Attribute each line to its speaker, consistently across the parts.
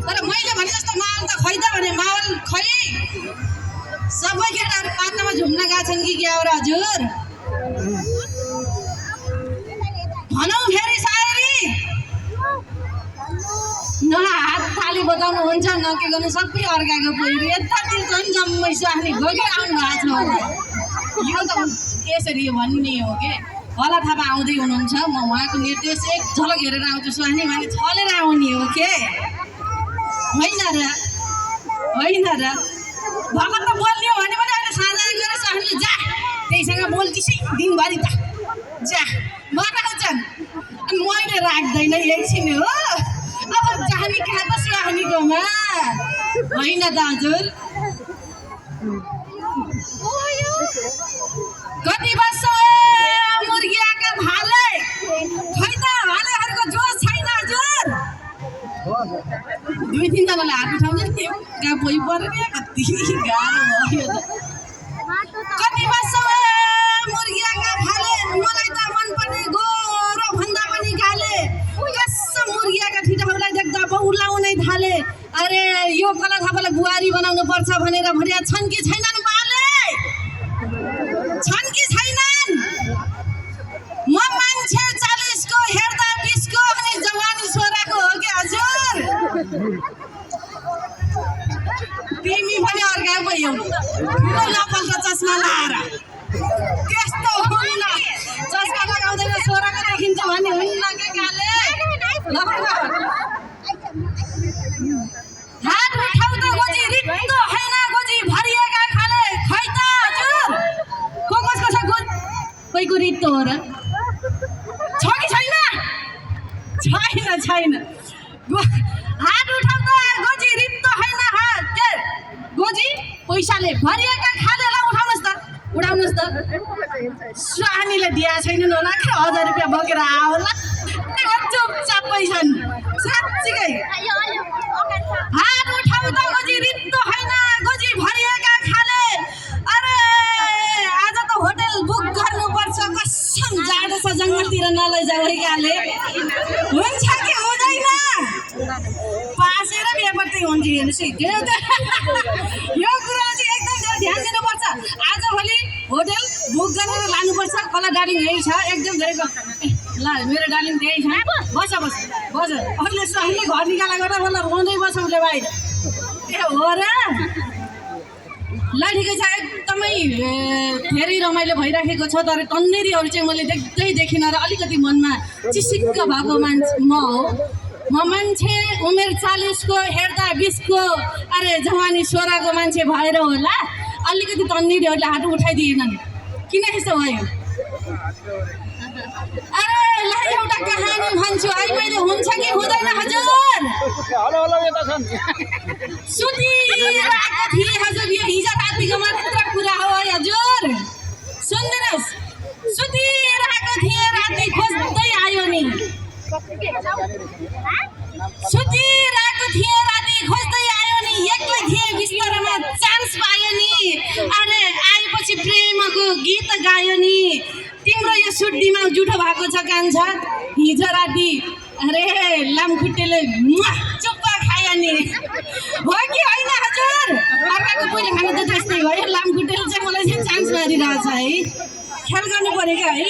Speaker 1: तर मैले भने जस्तो माहौल त खै त भने माहौल खै सबै केटाहरू पातामा झुम्न गएको छन् कि क्या हो र हजुर भनौँ फेरि सायरी न हात थाली बजाउनु हुन्छ न के गर्नु सबै अर्काको पहिरो यतातिर झन् जम्मै सुहानी गएर आउनु भएको छ यो त यसरी भन्ने हो के होला थापा आउँदै हुनुहुन्छ म उहाँको निर्देश एक झलक हेरेर आउँछु सुहानी भने छलेर आउने हो के होइन र भर्खर त बोल्ने हो भने पनि अहिले साँझ गएर सुहानीले जा त्यहीसँग बोल्छिसै दिनभरि त जा बनाउँछन् अनि मैले राख्दैन एकछिन हो अब जाने कहाँ त सुहानीकोमा होइन त हजुर कति वर्ष मुर्गियाका भाले खै त भालेहरूको जोस छैन हजुर दुई तिनजनाले हात उठाउँछ नि त्यो कहाँ पोइ पर्ने कति गाह्रो भयो कति वर्ष मुर्गियाका भाले मलाई त मनपर्ने गोरो भन्दा पनि गाले कस्तो मुर्गियाका ठिटाहरूलाई देख्दा बौलाउनै थाले अरे यो कला थापालाई बुहारी बनाउनु पर्छ भनेर भन्या छन् कि छैनन् बाले छन् कि छैनन् म मान्छे 40 को हेर्दा 20 को अनि जवानी छोराको हो कि हजुर तिमी पनि अर्का पो एउटा नपल्ट चस्मा लाएर त्यस्तो हुन्न चस्मा लगाउँदैन छोराको देखिन्छ भन्ने हुन्न के काले हात उठाउँदा गोजी रित्तो होइन गोजी भरिएका खाले खै त हजुर कसको छ गोज कोहीको रित्तो हो र छ कि छैन हात उठाउँदा गोजी रित्तो होइन हात के गोजी पैसाले भरिएका खालेलाई उठाउनुहोस् त सुहानीले दिया छैनन् होला 1000 रुपियाँ बोकेर होला चुपचाप पैछन् साँच्चीकै हात उठाउँदा गोजी रित्तो होइन गोजी भरिएका खाले अरे आज त होटल बुक गर्नुपर्छ कसम जाडो छ जङ्गलतिर नलैजाऊ है गाले हुन्छ कि हुँदैन पासेर बेपत्तै हुन्छ हेर्नुहोस् है यो कुरा चाहिँ एकदम ध्यान दिनुपर्छ आजभोलि होटल बुक गरेर लानुपर्छ कला डार्लिङ यही छ एकदम धेरै ल मेरो डार्लिङ त्यही छ बस अहिले सुहानीले घर निकाला गरेर मलाई रोँदै बस उसले बाहिर ए हो र ल ठिकै छ एकदमै धेरै रमाइलो भइराखेको छ तर तन्नेरीहरू चाहिँ मैले देख्दै देखिनँ र अलिकति मनमा चिसिक्क भएको मान्छे म हो म मान्छे उमेर 40 को हेर्दा 20 को अरे जवानी 16 को मान्छे भएर होला अलिकति तन्नेरीहरूले हात उठाइदिएनन् किन यस्तो भयो अरे ल एउटा कहानी भन्छु है मैले हुन्छ कि हुँदैन हजुर सुतिरहेको थिएँ हजुर यो हिजो रातिको मात्र कुरा हो है हजुर सुन्दिनुहोस् सुतिरहेको थिएँ राति खोज्दै आयो नि एक्लै थिएँ बिस्तारमा चान्स पायो नि अरे आएपछि प्रेमको गीत गायो नि तिम्रो यो सुर्तीमा जुठो भएको छ कान्छ हिजो राति अरे लामखुट्टेले चुप्पा खायो नि हो कि होइन हजुर अर्काको पहिले खानु त त्यस्तै भयो लामखुट्टेले चाहिँ मलाई चाहिँ चान्स मारिरहेछ है ख्याल गर्नु पऱ्यो क्या है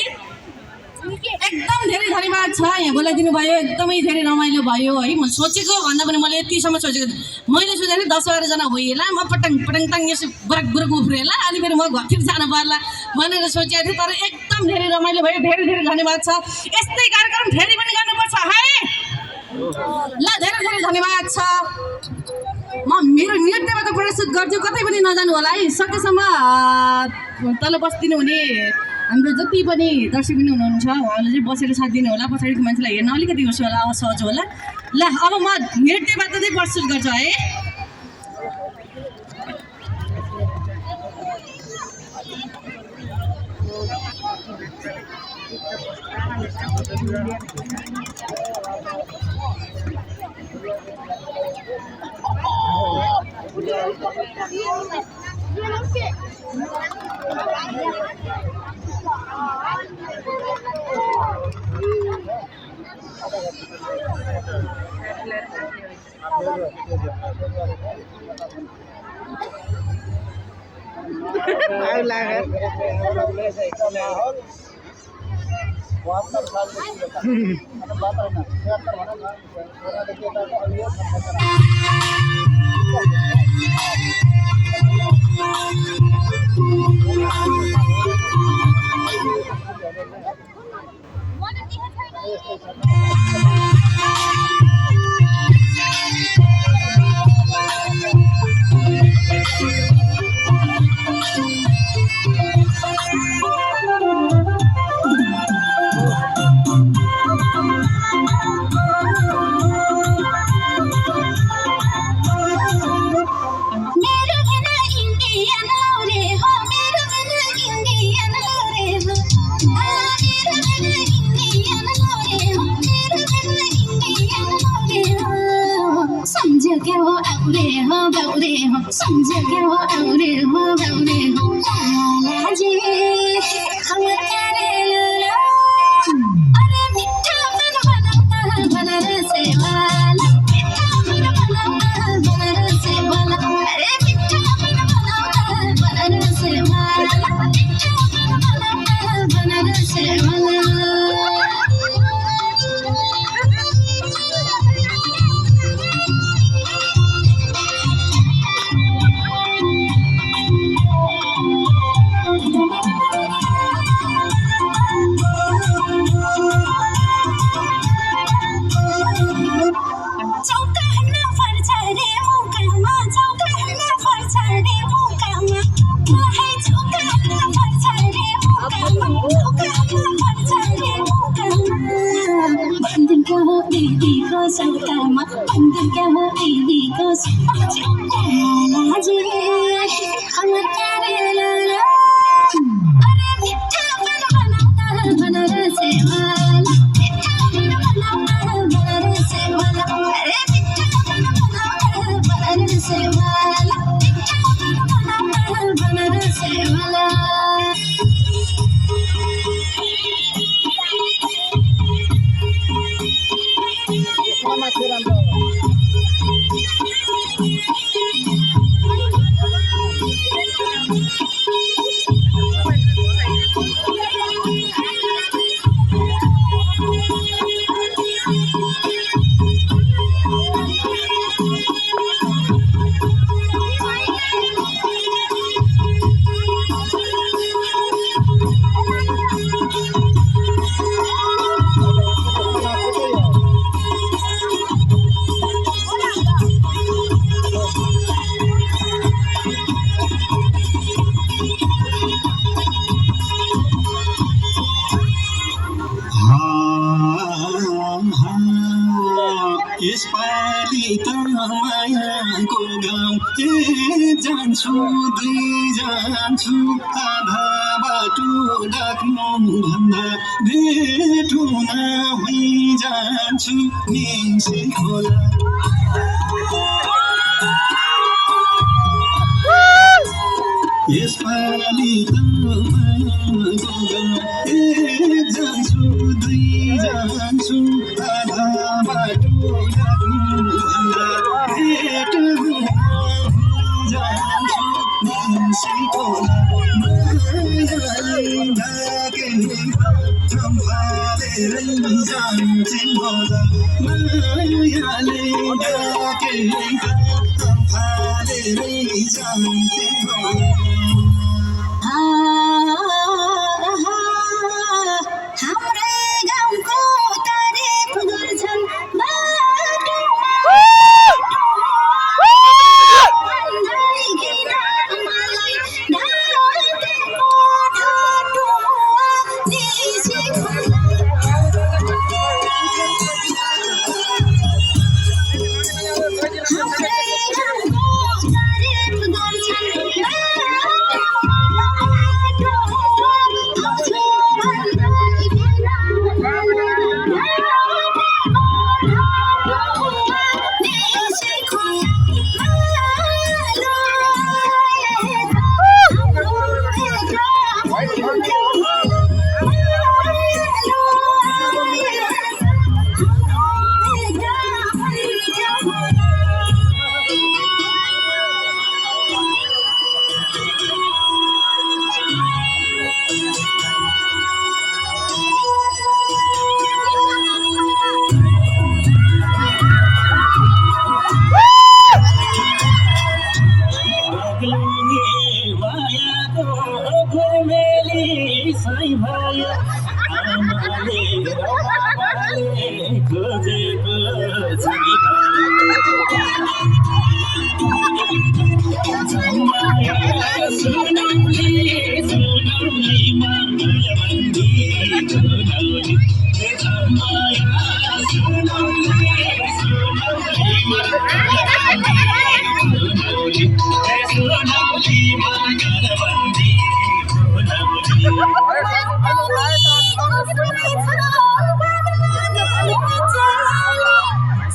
Speaker 1: एकदम धेरै धन्यवाद छ यहाँ बोलाइदिनु भयो एकदमै धेरै रमाइलो भयो है म सोचेको भन्दा पनि मैले यतिसम्म सोचेको मैले सोचेको 10-12 जना भइएला म पटङ यसो बुरक उफ्रेला अनि फेरि म घरतिर जानु पर्ला भनेर सोचेको थिएँ तर एकदम धेरै रमाइलो भयो धेरै धेरै धन्यवाद छ यस्तै कार्यक्रम फेरि पनि गर्नुपर्छ है ल धेरै धेरै धन्यवाद छ म मेरो नृत्यबाट प्रस्तुत गर्छु कतै पनि नजानु होला है सकेसम्म तल बस्दिनु हुने हाम्रो जति पनि दर्शक पनि हुनुहुन्छ उहाँले चाहिँ बसेर साथ दिनु होला पछाडिको मान्छेलाई हेर्न अलिकति उसो होला असहज होला ल अब म नृत्यबाट चाहिँ प्रस्तुत गर्छु है आग लाग्यो
Speaker 2: समझ के वो औरे हो बौरे हो समझ के वो औरे हो बौरे हो लाला जी हम करे लाला अरे मिठा मन बनाता है बनारसे वाला मिठा मन बनाता है बनारसे वाला अरे मिठा मन बनाता है बनारसे वाला मिठा मन बनाता है बनारसे वाला बंधन क्या हो दीदी को सरकामा बंधन क्या हो दीदी को लाला जी हम करे लाला अरे मिठा मन बनाता है बनारसे वाला मिठा मन बनाता है बनारसे वाला अरे मिठा मन बनाता है बनारसे वाला मिठा मन बनाता है बनारसे वाला
Speaker 3: यसपालि त मायाको गाउँ जान्छु दुई जान्छु आधा बाटो लाग्नु भन्दा भेट हुन जान्छु निसे खोला यसपालि त मायाको गाउँ जान्छु दुई जान्छु आधा बाटो भेट हुन जान्छु निसे खोला मायाले ढाके सम्हालेरै जान्छन् होला मायाले ढाके सम्हालेरै जान्छन् होला
Speaker 2: हाम्रै गाउँको तारिफ गर्छन्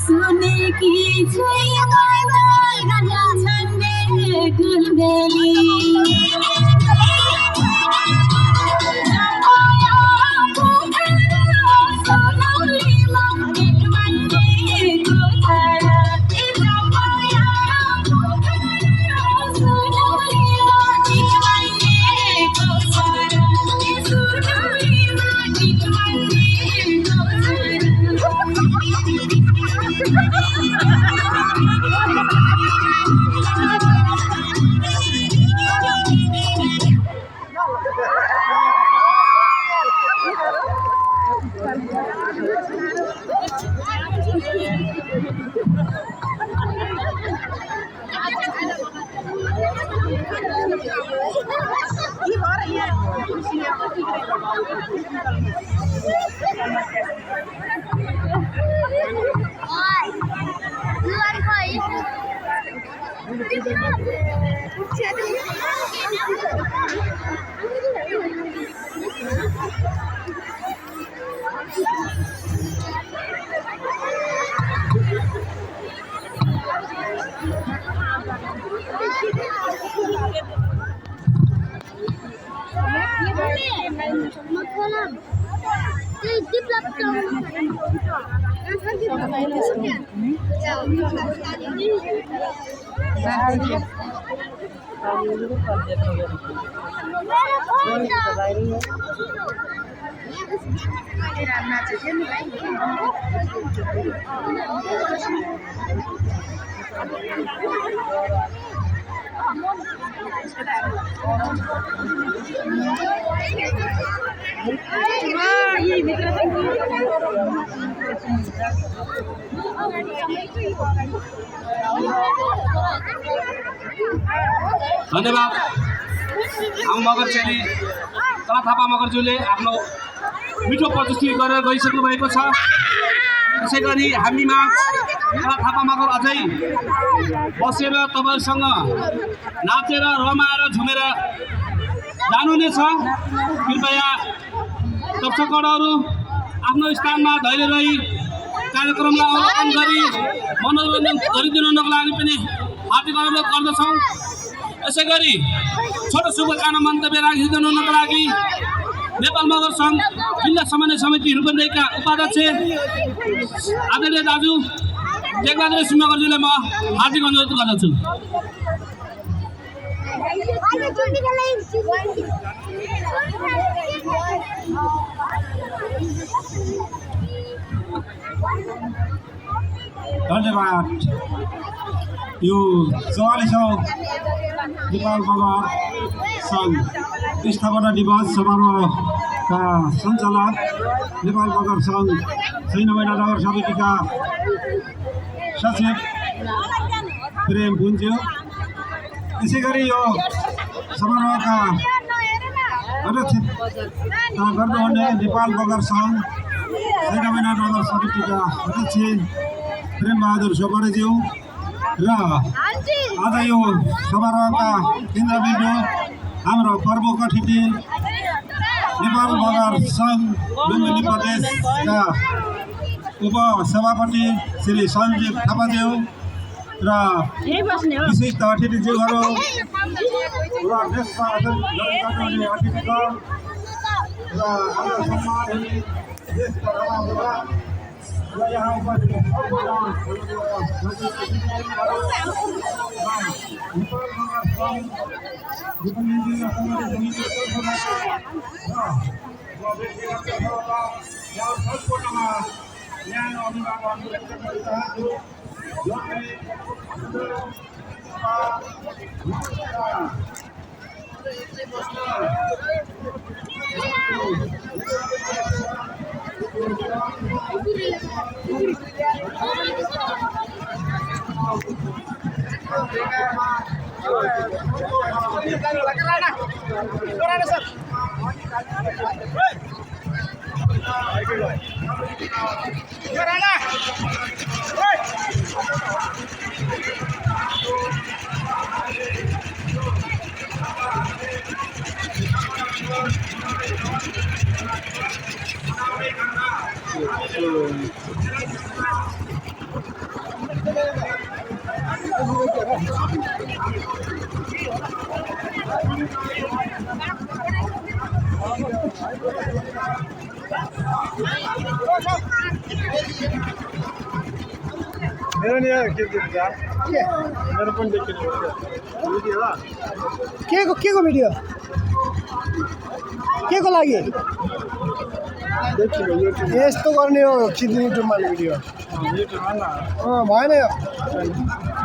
Speaker 2: सुने की
Speaker 4: धन्यवाद। हम मगर चेली कला थापा मगरज्यूले आफ्नो मिठो प्रस्तुति गरेर गइसक्नु भएको छ। त्यसै गरी हामीमा कला थापा मगर अझै बसेर तपाईहरुसँग नाचेर रमाएर झुमेर जानु नै छ। कृपया दर्शकहरू आफ्नो स्थानमा धैर्य रही कार्यक्रमलाई अवलोकन गरी मनोरञ्जन गरिदिनुको लागि पनि हार्दिक अनुरोध गर्दछौँ। यसै गरी छोटो शुभकामना मन्तव्य राखिदिनुको लागि नेपाल मगर सङ्घ जिल्ला समन्वय समिति रूपन्देहीका उपाध्यक्ष आदरणीय दाजु टेकबहादुर सिंह मगरज्यूलाई म हार्दिक अनुरोध गर्दछु।
Speaker 5: धन्यवाद। यो 44औं नेपाल मगर सङ्घ स्थापना दिवस समारोहका सञ्चालक नेपाल मगर सङ्घ 6 नम्बर नगर समितिका सचिव प्रेम पुन्ज्यू, त्यसै गरी यो समारोहका अध्यक्षता गर्नुहुने नेपाल मगर सङ्घ 6 नम्बर नगर समितिका अध्यक्ष प्रेमबहादुर सोपरेज्यू र आज यो समारोहका केन्द्रबिन्दु हाम्रो प्रमुख अतिथि नेपाल मगर सङ्घ लुम्बिनी प्रदेशका उपसभापति श्री सञ्जीव थापाज्यू र विशिष्ट अतिथिज्यूहरू र देशमा गर्नुहुने अतिथिगण र हाम्रो सम्माननीय देशका राजाहरू र यहाँ उपस्थित मेरो नि के देख्छ मेरो पनि देखिनु
Speaker 6: के को भिडियो के को लागि यस्तो गर्ने हो खिच्ने युट्युबमा भिडियो
Speaker 5: युट्युबमा
Speaker 6: भएन यो